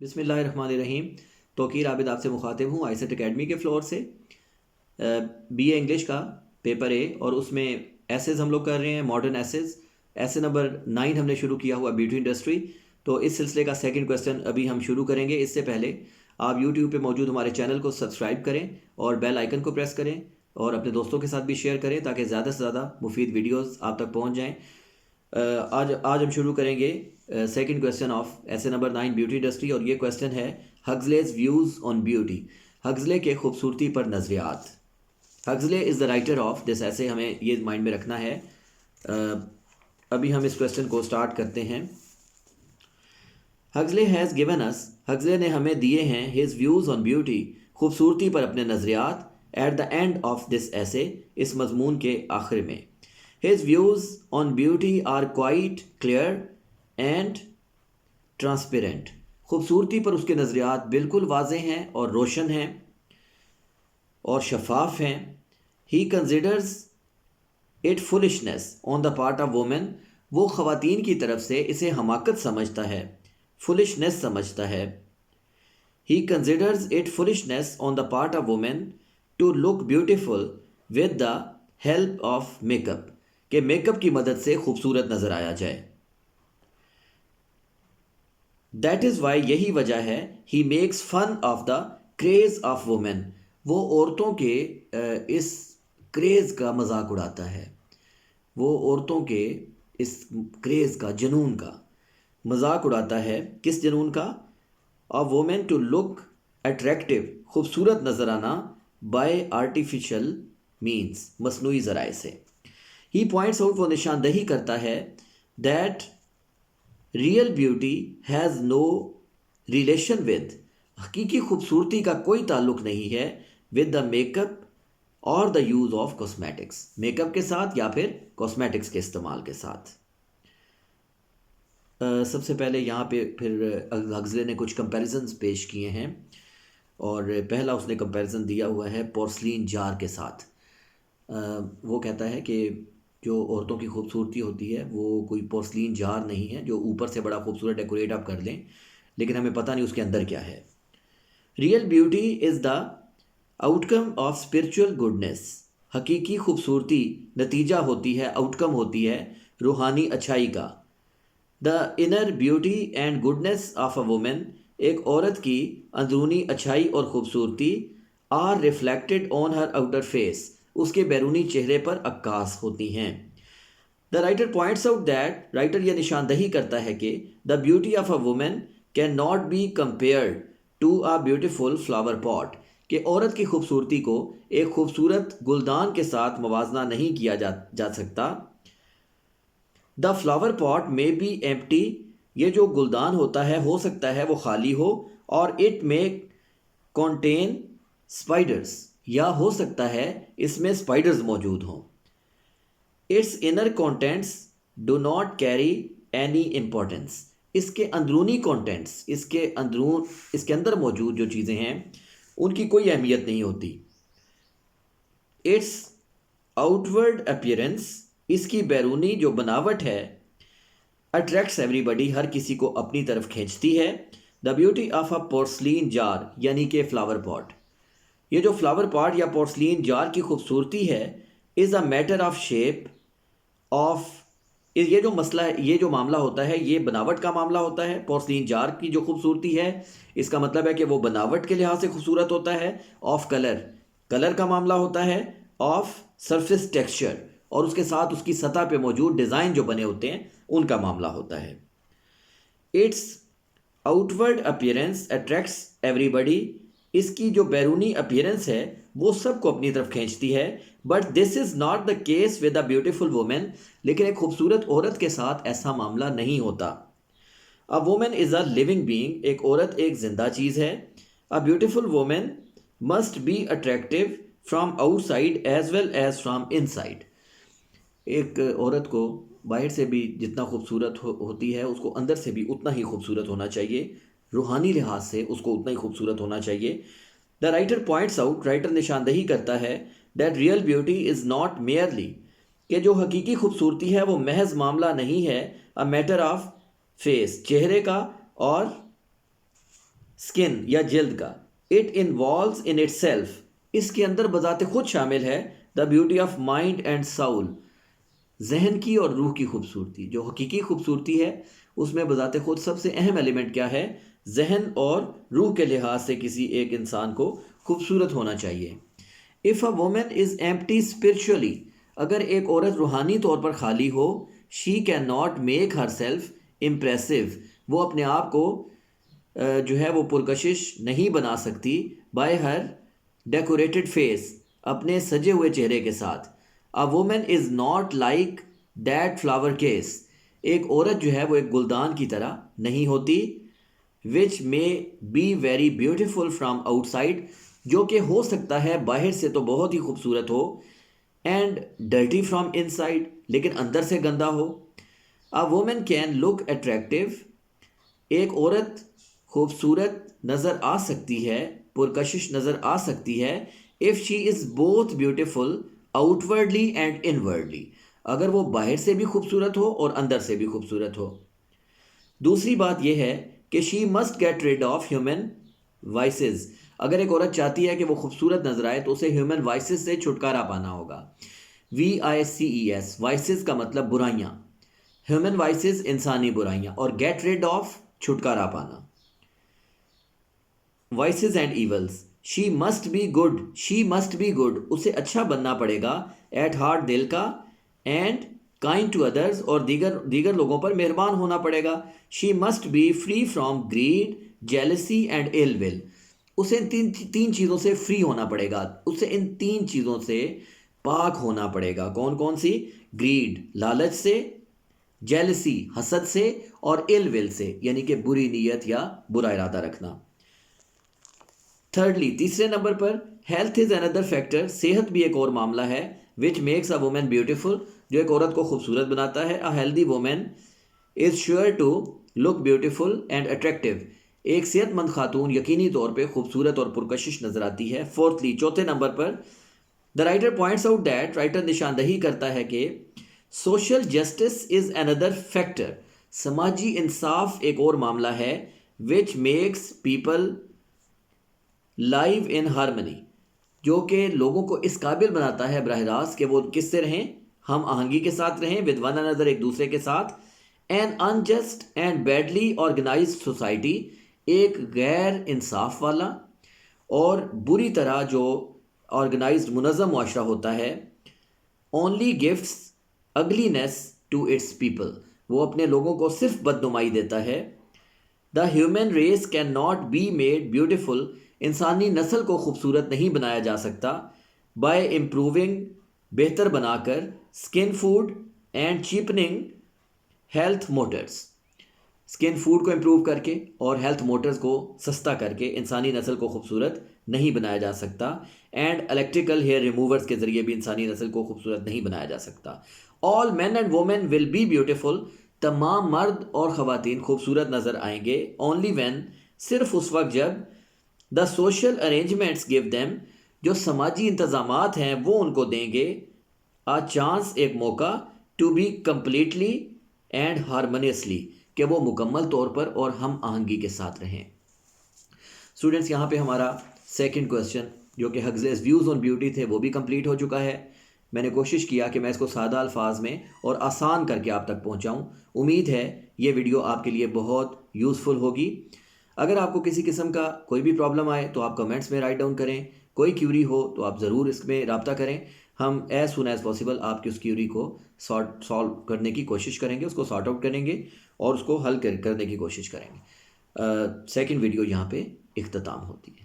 بسم اللہ الرحمن الرحیم۔ توقیر عابد آپ سے مخاطب ہوں آئی سیٹ اکیڈمی کے فلور سے۔ بی اے انگلش کا پیپر اے، اور اس میں ایسیز ہم لوگ کر رہے ہیں، ماڈرن ایسیز۔ ایسے نمبر 9 ہم نے شروع کیا ہوا بیوٹی انڈسٹری، تو اس سلسلے کا سیکنڈ کویسچن ابھی ہم شروع کریں گے۔ اس سے پہلے آپ یوٹیوب پہ موجود ہمارے چینل کو سبسکرائب کریں اور بیل آئیکن کو پریس کریں، اور اپنے دوستوں کے ساتھ بھی شیئر کریں تاکہ زیادہ سے زیادہ مفید ویڈیوز آپ تک پہنچ جائیں۔ آج ہم شروع کریں گے سیکنڈ کویسچن آف ایسے نمبر 9 بیوٹی انڈسٹری، اور یہ کویسچن ہے ہگزلیز ویوز آن بیوٹی، ہگزلے کے خوبصورتی پر نظریات۔ ہگزلے از دا رائٹر آف دس ایسے، ہمیں یہ مائنڈ میں رکھنا ہے۔ ابھی ہم اس کویسچن کو سٹارٹ کرتے ہیں۔ ہگزلے ہیز گیون اس، ہگزلے نے ہمیں دیے ہیں ہز ویوز آن بیوٹی، خوبصورتی پر اپنے نظریات، at the end of this ایسے، اس مضمون کے آخر میں۔ His views on beauty are quite clear and transparent. خوبصورتی پر اس کے نظریات بالکل واضح ہیں اور روشن ہیں اور شفاف ہیں۔ He considers it foolishness on the part of women. وہ خواتین کی طرف سے اسے حماقت سمجھتا ہے، foolishness سمجھتا ہے۔ He considers it foolishness on the part of women to look beautiful with the help of makeup. کہ میک اپ کی مدد سے خوبصورت نظر آیا جائے۔ دیٹ از وائی، یہی وجہ ہے، he makes fun of the craze of women, وہ عورتوں کے اس کریز کا مذاق اڑاتا ہے، وہ عورتوں کے اس کریز کا، جنون کا مذاق اڑاتا ہے۔ کس جنون کا؟ Of women to look attractive, خوبصورت نظر آنا، بائی آرٹیفیشل مینس، مصنوعی ذرائع سے۔ ہی پوائنٹس آؤٹ، وہ نشاندہی کرتا ہے، that real beauty has no relation with, حقیقی خوبصورتی کا کوئی تعلق نہیں ہے، ود دا میک اپ اور the use of cosmetics, make up کے ساتھ یا پھر کاسمیٹکس کے استعمال کے ساتھ۔ سب سے پہلے یہاں پہ پھر ہگزلے نے کچھ کمپیریزنز پیش کیے ہیں، اور پہلا اس نے کمپیریزن دیا ہوا ہے پورسلین جار کے ساتھ۔ وہ کہتا ہے کہ جو عورتوں کی خوبصورتی ہوتی ہے وہ کوئی پورسلین جار نہیں ہے جو اوپر سے بڑا خوبصورت ڈیکوریٹ آپ کر لیں لیکن ہمیں پتہ نہیں اس کے اندر کیا ہے۔ Real beauty is the out come of spiritual goodness, حقیقی خوبصورتی نتیجہ ہوتی ہے، آؤٹ کم ہوتی ہے روحانی اچھائی کا۔ The inner beauty and goodness of a woman, ایک عورت کی اندرونی اچھائی اور خوبصورتی، are reflected on her outer face, اس کے بیرونی چہرے پر عکاس ہوتی ہیں۔ The writer points out that, writer یہ نشاندہی کرتا ہے کہ the beauty of a woman can not be compared to a beautiful flower pot, کہ عورت کی خوبصورتی کو ایک خوبصورت گلدان کے ساتھ موازنہ نہیں کیا جا سکتا۔ دا فلاور پاٹ میں بی ایمپٹی، یہ جو گلدان ہوتا ہے ہو سکتا ہے وہ خالی ہو، اور اٹ میں کونٹین اسپائڈرس، یا ہو سکتا ہے اس میں اسپائڈرز موجود ہوں۔ Its inner contents do not carry any importance, اس کے اندرونی کانٹینٹس، اس کے اندر موجود جو چیزیں ہیں ان کی کوئی اہمیت نہیں ہوتی۔ اٹس آؤٹورڈ اپیئرنس، اس کی بیرونی جو بناوٹ ہے، اٹریکٹس ایوری بڈی، ہر کسی کو اپنی طرف کھینچتی ہے۔ The beauty of a porcelain جار، یعنی کہ فلاور پاٹ، یہ جو فلاور پاٹ یا پورسلین جار کی خوبصورتی ہے، is a matter of shape of, یہ جو مسئلہ ہے، یہ جو معاملہ ہوتا ہے یہ بناوٹ کا معاملہ ہوتا ہے۔ پورسلین جار کی جو خوبصورتی ہے اس کا مطلب ہے کہ وہ بناوٹ کے لحاظ سے خوبصورت ہوتا ہے۔ آف کلر، کلر کا معاملہ ہوتا ہے۔ آف سرفیس ٹیکسچر، اور اس کے ساتھ اس کی سطح پہ موجود ڈیزائن جو بنے ہوتے ہیں ان کا معاملہ ہوتا ہے۔ Its outward appearance attracts everybody, اس کی جو بیرونی اپیئرنس ہے وہ سب کو اپنی طرف کھینچتی ہے۔ But this is not the case with a beautiful woman, لیکن ایک خوبصورت عورت کے ساتھ ایسا معاملہ نہیں ہوتا۔ A woman is a living being, ایک عورت ایک زندہ چیز ہے۔ A beautiful woman must be attractive from outside as well as from inside, ایک عورت کو باہر سے بھی جتنا خوبصورت ہوتی ہے اس کو اندر سے بھی اتنا ہی خوبصورت ہونا چاہیے، روحانی لحاظ سے اس کو اتنا ہی خوبصورت ہونا چاہیے۔ دا رائٹر پوائنٹس آؤٹ، رائٹر نشاندہی کرتا ہے، that real beauty is not merely, کہ جو حقیقی خوبصورتی ہے وہ محض معاملہ نہیں ہے، اے میٹر آف فیس، چہرے کا اور اسکن یا جلد کا. It involves in itself, اس کے اندر بذات خود شامل ہے the beauty of mind and soul, ذہن کی اور روح کی خوبصورتی. جو حقیقی خوبصورتی ہے اس میں بذات خود سب سے اہم ایلیمنٹ کیا ہے؟ ذہن اور روح کے لحاظ سے کسی ایک انسان کو خوبصورت ہونا چاہیے. If a woman is empty spiritually, اگر ایک عورت روحانی طور پر خالی ہو، she can not make herself impressive, وہ اپنے آپ کو جو ہے وہ پرکشش نہیں بنا سکتی، بائی ہر ڈیکوریٹڈ فیس، اپنے سجے ہوئے چہرے کے ساتھ. اے woman is not like that flower case, ایک عورت جو ہے وہ ایک گلدان کی طرح نہیں ہوتی، which may be very beautiful from outside, جو کہ ہو سکتا ہے باہر سے تو بہت ہی خوبصورت ہو، and dirty from inside, لیکن اندر سے گندا ہو. A woman can look attractive, ایک عورت خوبصورت نظر آ سکتی ہے، پرکشش نظر آ سکتی ہے، if she is both beautiful out ورڈلی and ان ورڈلی، اگر وہ باہر سے بھی خوبصورت ہو اور اندر سے بھی خوبصورت ہو. دوسری بات یہ ہے کہ she must get rid of human vices, اگر ایک عورت چاہتی ہے کہ وہ خوبصورت نظر آئے تو اسے ہیومن وائسز سے چھٹکارا پانا ہوگا. VICES، وائسز کا مطلب برائیاں، ہیومن وائسز انسانی برائیاں، اور گیٹ ریڈ آف چھٹکارا پانا. Vices and evils, she must be good, she must be good, اسے اچھا بننا پڑے گا، ایٹ ہارٹ دل کا، اینڈ کائنڈ ٹو ادرز، اور دیگر لوگوں پر مہربان ہونا پڑے گا. She must be free from greed, jealousy and ill will, اسے ان تین چیزوں سے فری ہونا پڑے گا، اسے ان تین چیزوں سے پاک ہونا پڑے گا. کون کون سی؟ گریڈ لالچ سے، جیلسی حسد سے، اور ایل ول سے یعنی کہ بری نیت یا برا ارادہ رکھنا. تھرڈلی، تیسرے نمبر پر، ہیلتھ از اندر فیکٹر، صحت بھی ایک اور معاملہ ہے، which makes a woman beautiful, جو ایک عورت کو خوبصورت بناتا ہے. A healthy woman is sure to look beautiful and attractive, ایک صحت مند خاتون یقینی طور پہ خوبصورت اور پرکشش نظر آتی ہے. فورتھلی، چوتھے نمبر پر، the writer points out that, writer نشاندہی کرتا ہے کہ social justice is another factor, سماجی انصاف ایک اور معاملہ ہے، which makes people live in harmony, جو کہ لوگوں کو اس قابل بناتا ہے براہ راست کہ وہ کس سے رہیں؟ ہم آہنگی کے ساتھ رہیں، ود ون انادر، ایک دوسرے کے ساتھ. An unjust and badly organised society, ایک غیر انصاف والا اور بری طرح جو آرگنائزڈ منظم معاشرہ ہوتا ہے، only gifts ugliness to its people, وہ اپنے لوگوں کو صرف بدنمائی دیتا ہے. The human race can not be made beautiful, انسانی نسل کو خوبصورت نہیں بنایا جا سکتا، بائی امپروونگ، بہتر بنا کر، skin food and cheapening health matters, skin food کو امپروو کر کے اور ہیلتھ موٹرز کو سستا کر کے انسانی نسل کو خوبصورت نہیں بنایا جا سکتا. اینڈ الیکٹریکل ہیئر ریموورز کے ذریعے بھی انسانی نسل کو خوبصورت نہیں بنایا جا سکتا. All men and women will be beautiful, تمام مرد اور خواتین خوبصورت نظر آئیں گے، اونلی وین، صرف اس وقت جب، the social arrangements give them, جو سماجی انتظامات ہیں وہ ان کو دیں گے، آ چانس، ایک موقع، to be completely and harmoniously, کہ وہ مکمل طور پر اور ہم آہنگی کے ساتھ رہیں. اسٹوڈنٹس، یہاں پہ ہمارا سیکنڈ کویسچن جو کہ ہگزلیز ویوز آن بیوٹی تھے وہ بھی کمپلیٹ ہو چکا ہے. میں نے کوشش کیا کہ میں اس کو سادہ الفاظ میں اور آسان کر کے آپ تک پہنچاؤں. امید ہے یہ ویڈیو آپ کے لیے بہت یوزفل ہوگی. اگر آپ کو کسی قسم کا کوئی بھی پرابلم آئے تو آپ کمنٹس میں رائٹ ڈاؤن کریں، کوئی کیوری ہو تو آپ ضرور اس میں رابطہ کریں. ہم ایز سون ایز پاسبل آپ کی اس کیوری کو سالو کرنے کی کوشش کریں گے، اس کو سارٹ آؤٹ کریں گے اور اس کو حل کرنے کی کوشش کریں گے. سیکنڈ ویڈیو یہاں پہ اختتام ہوتی ہے.